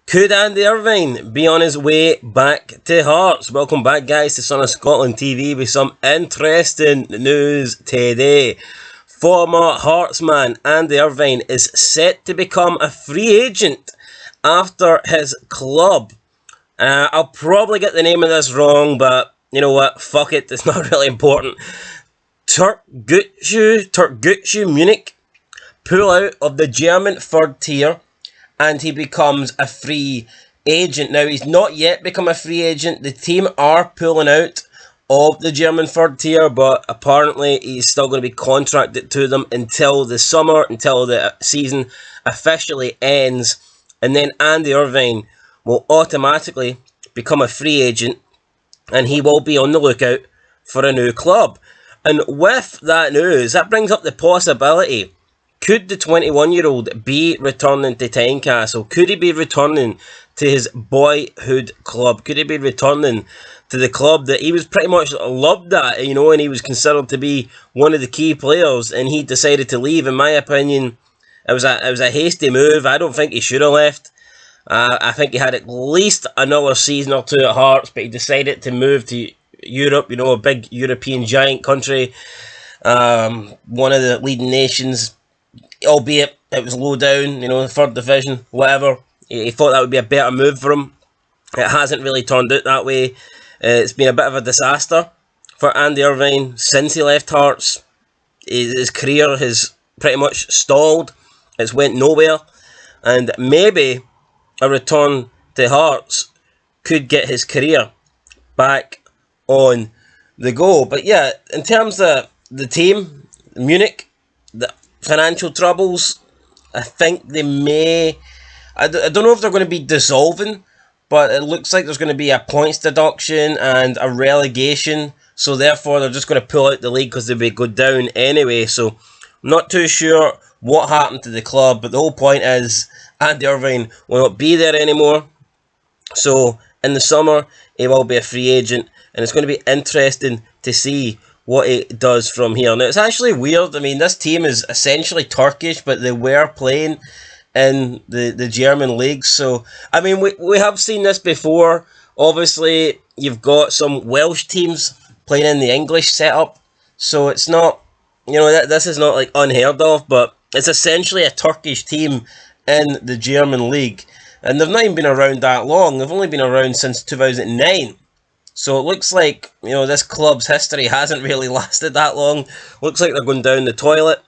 Could Andy Irving be on his way back to Hearts? Welcome back, guys, to Son of Scotland TV with some interesting news today. Former Heartsman Andy Irving is set to become a free agent after his club. I'll probably get the name of this wrong, but you know what? Fuck it, it's not really important. Türkgücü Munich pull out of the German third tier, and he becomes a free agent. Now, he's not yet become a free agent. The team are pulling out of the German third tier, but apparently he's still going to be contracted to them until the summer, until the season officially ends. And then Andy Irving will automatically become a free agent, and he will be on the lookout for a new club. And with that news, that brings up the possibility: could the 21-year-old be returning to Tynecastle? Could he be returning to his boyhood club? Could he be returning to the club that he was pretty much loved at, and he was considered to be one of the key players, and he decided to leave? In my opinion, it was a hasty move. I don't think he should have left. I think he had at least another season or two at Hearts, but he decided to move to Europe, a big European giant country, one of the leading nations, albeit it was low down, third division, whatever. He thought that would be a better move for him. It hasn't really turned out that way. It's been a bit of a disaster for Andy Irving since he left Hearts. His career has pretty much stalled. It's went nowhere. And maybe a return to Hearts could get his career back on the go. But yeah, in terms of the team, Munich, the financial troubles, I think they may... I don't know if they're going to be dissolving, but it looks like there's going to be a points deduction and a relegation, so therefore they're just going to pull out the league because they would go down anyway. So I'm not too sure what happened to the club, but the whole point is Andy Irving will not be there anymore. So in the summer, he will be a free agent, and it's going to be interesting to see what he does from here. Now, it's actually weird. I mean, this team is essentially Turkish, but they were playing in the German leagues. So, I mean, we have seen this before. Obviously, you've got some Welsh teams playing in the English setup. So it's not, this is not like unheard of, but it's essentially a Turkish team in the German league. And they've not even been around that long. They've only been around since 2009. So it looks like, this club's history hasn't really lasted that long. Looks like they're going down the toilet.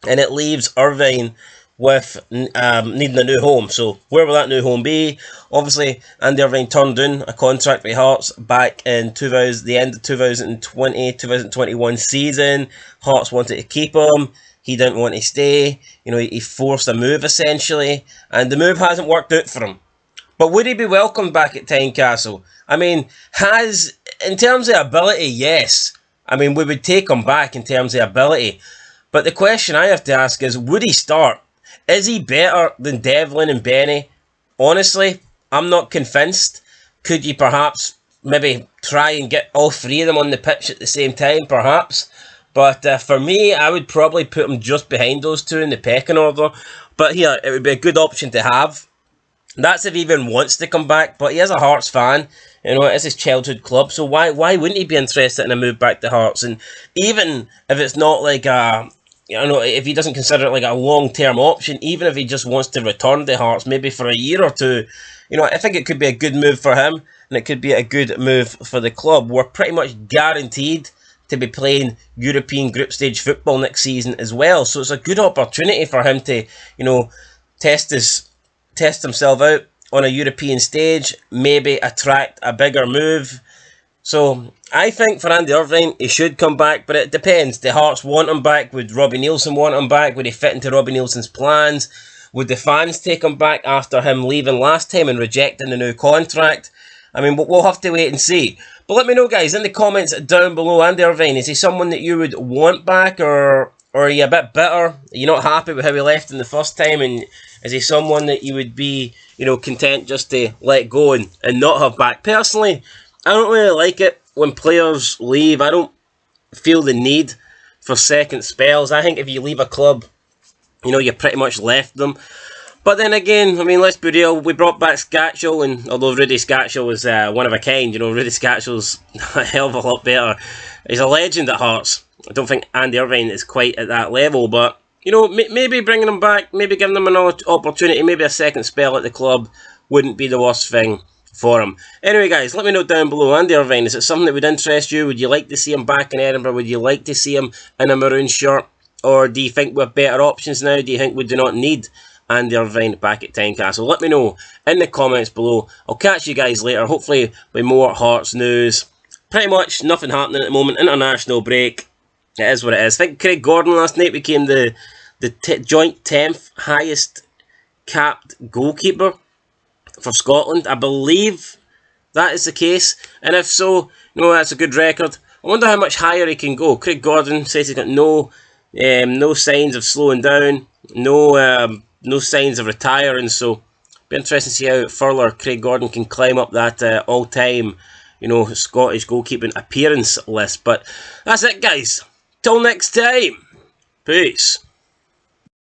And it leaves Irving with needing a new home. So where will that new home be? Obviously, Andy Irving turned down a contract with Hearts back in the end of 2020-2021 season. Hearts wanted to keep him. He didn't want to stay. He forced a move, essentially. And the move hasn't worked out for him. But would he be welcomed back at Tynecastle? I mean, in terms of ability, yes. I mean, we would take him back in terms of ability. But the question I have to ask is, would he start? Is he better than Devlin and Benny? Honestly, I'm not convinced. Could you perhaps maybe try and get all three of them on the pitch at the same time, perhaps? But for me, I would probably put him just behind those two in the pecking order. But here, it would be a good option to have. That's if he even wants to come back, but he is a Hearts fan. It is his childhood club, so why wouldn't he be interested in a move back to Hearts? And even if it's not like if he doesn't consider it like a long-term option, even if he just wants to return to Hearts, maybe for a year or two, I think it could be a good move for him, and it could be a good move for the club. We're pretty much guaranteed to be playing European group stage football next season as well, so it's a good opportunity for him to, test himself out on a European stage, maybe attract a bigger move. So I think for Andy Irving, he should come back, but it depends. The Hearts want him back. Would Robbie Neilson want him back? Would he fit into Robbie Neilson's plans? Would the fans take him back after him leaving last time and rejecting the new contract? I mean, we'll have to wait and see. But let me know, guys, in the comments down below. Andy Irving, is he someone that you would want back, or are you a bit bitter? Are you not happy with how he left in the first time? And is he someone that you would be, content just to let go and not have back? Personally, I don't really like it when players leave. I don't feel the need for second spells. I think if you leave a club, you pretty much left them. But then again, I mean, let's be real, we brought back Scatchell, and although Rudy Scatchell was one of a kind, Rudy Scatchell's a hell of a lot better. He's a legend at Hearts. I don't think Andy Irving is quite at that level, but, maybe bringing him back, maybe giving him another opportunity, maybe a second spell at the club wouldn't be the worst thing for him. Anyway, guys, let me know down below. Andy Irving, is it something that would interest you? Would you like to see him back in Edinburgh? Would you like to see him in a maroon shirt? Or do you think we have better options now? Do you think we do not need Andy Irving back at Tynecastle? Let me know in the comments below. I'll catch you guys later, hopefully with more Hearts news. Pretty much nothing happening at the moment. International break. It is what it is. I think Craig Gordon last night became the joint 10th highest capped goalkeeper for Scotland. I believe that is the case. And if so, that's a good record. I wonder how much higher he can go. Craig Gordon says he's got no signs of slowing down. No signs of retiring, so be interesting to see how further Craig Gordon can climb up that all-time, Scottish goalkeeping appearance list. But that's it, guys. Till next time. Peace.